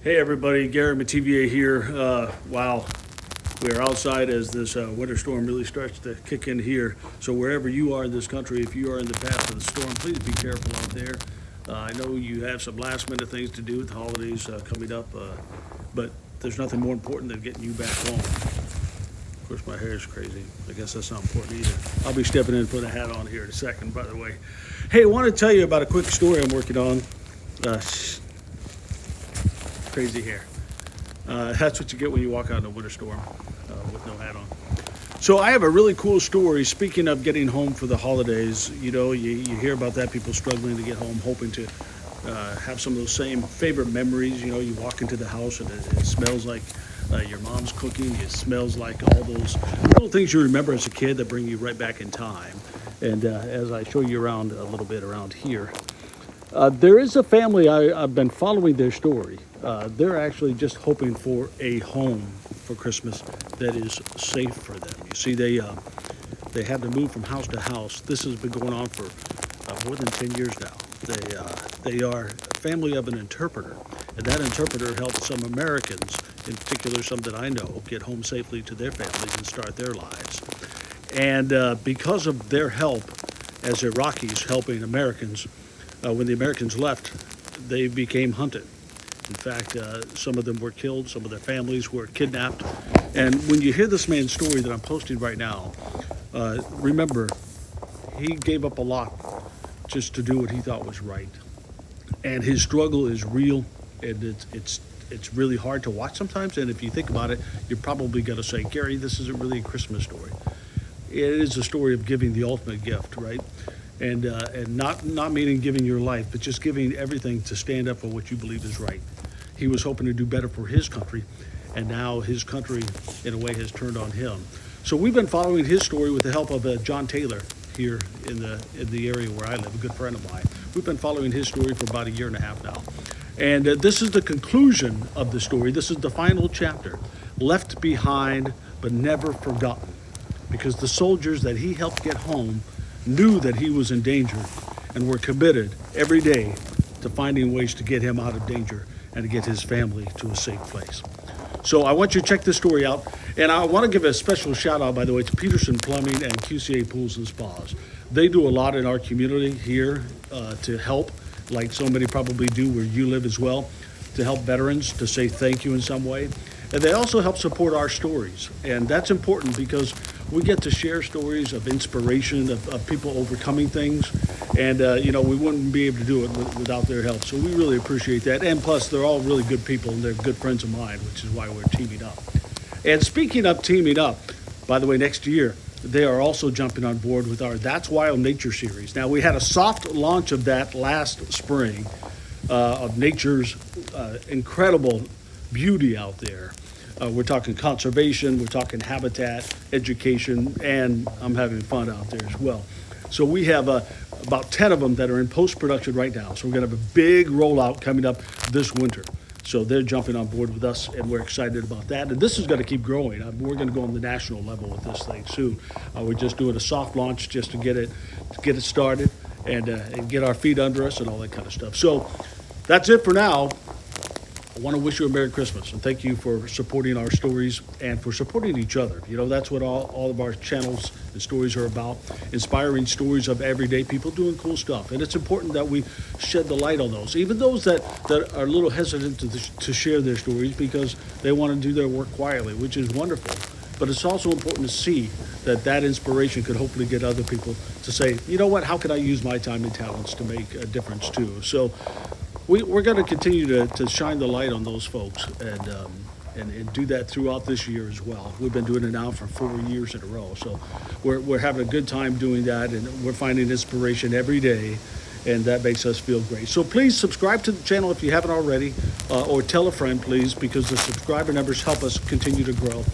Hey everybody, Gary Metivier here. Wow, we are outside as this winter storm really starts to kick in here. So wherever you are in this country, if you are in the path of the storm, please be careful out there. I know you have some last minute things to do with the holidays coming up, but there's nothing more important than getting you back home. Of course, my hair is crazy. I guess that's not important either. I'll be stepping in and putting a hat on here in a second, by the way. Hey, I want to tell you about a quick story I'm working on. Crazy hair. That's what you get when you walk out in a winter storm with no hat on. So I have a really cool story. Speaking of getting home for the holidays, you know, you hear about that, people struggling to get home, hoping to have some of those same favorite memories. You know, you walk into the house and it smells like your mom's cooking. It smells like all those little things you remember as a kid that bring you right back in time. And as I show you around a little bit around here, there is a family, I've been following their story. They're actually just hoping for a home for Christmas that is safe for them. You see, they had to move from house to house. This has been going on for more than 10 years now. They are a family of an interpreter, and that interpreter helped some Americans, in particular some that I know, get home safely to their families and start their lives. And because of their help as Iraqis helping Americans, when the Americans left, they became hunted. In fact, some of them were killed, some of their families were kidnapped. And when you hear this man's story that I'm posting right now, remember, he gave up a lot just to do what he thought was right. And his struggle is real, and it's really hard to watch sometimes. And if you think about it, you're probably going to say, Gary, this isn't really a Christmas story. It is a story of giving the ultimate gift, right? And not meaning giving your life, but just giving everything to stand up for what you believe is right. He was hoping to do better for his country, and now his country, in a way, has turned on him. So we've been following his story with the help of John Taylor here in the area where I live, a good friend of mine. We've been following his story for about a year and a half now. And this is the conclusion of the story. This is the final chapter, left behind but never forgotten, because the soldiers that he helped get home knew that he was in danger and were committed every day to finding ways to get him out of danger and to get his family to a safe place. So I want you to check this story out. And I want to give a special shout out, by the way, to Peterson Plumbing and QCA Pools and Spas. They do a lot in our community here to help, like so many probably do where you live as well, to help veterans, to say thank you in some way. And they also help support our stories. And that's important because we get to share stories of inspiration, of people overcoming things. And, you know, we wouldn't be able to do it without their help. So we really appreciate that. And plus, they're all really good people, and they're good friends of mine, which is why we're teaming up. And speaking of teaming up, by the way, next year, they are also jumping on board with our That's Wild Nature series. Now, we had a soft launch of that last spring, of nature's incredible beauty out there. We're talking conservation, we're talking habitat, education, and I'm having fun out there as well. So we have about 10 of them that are in post-production right now. So we're going to have a big rollout coming up this winter. So they're jumping on board with us, and we're excited about that. And this is going to keep growing. We're going to go on the national level with this thing soon. We're just doing a soft launch just to get it started and get our feet under us and all that kind of stuff. So that's it for now. I want to wish you a Merry Christmas and thank you for supporting our stories and for supporting each other. You know, that's what all of our channels and stories are about, inspiring stories of everyday people doing cool stuff. And it's important that we shed the light on those, even those that are a little hesitant to share their stories because they want to do their work quietly, which is wonderful. But it's also important to see that inspiration could hopefully get other people to say, you know what, how can I use my time and talents to make a difference too? So we're going to continue to shine the light on those folks and do that throughout this year as well. We've been doing it now for 4 years in a row. So we're having a good time doing that, and we're finding inspiration every day, and that makes us feel great. So please subscribe to the channel if you haven't already, or tell a friend, please, because the subscriber numbers help us continue to grow.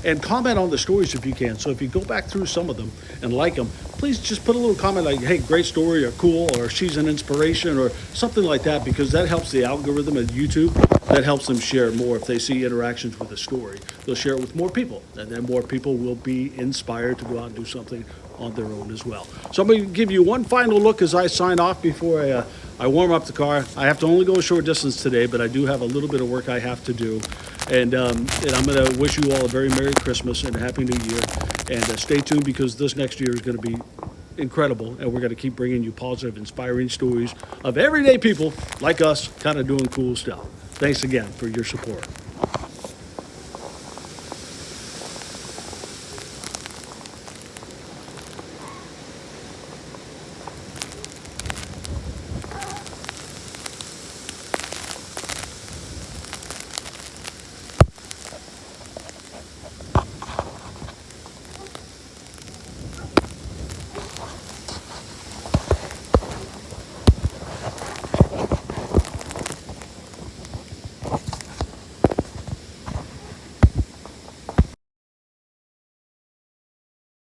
And comment on the stories if you can. So if you go back through some of them and like them, please just put a little comment like, hey, great story, or cool, or she's an inspiration, or something like that, because that helps the algorithm at YouTube. That helps them share more. If they see interactions with the story, they'll share it with more people, and then more people will be inspired to go out and do something on their own as well. So I'm going to give you one final look as I sign off before I warm up the car. I have to only go a short distance today, but I do have a little bit of work I have to do. And I'm going to wish you all a very Merry Christmas and a Happy New Year. And stay tuned, because this next year is going to be incredible, and we're going to keep bringing you positive, inspiring stories of everyday people like us kind of doing cool stuff. Thanks again for your support.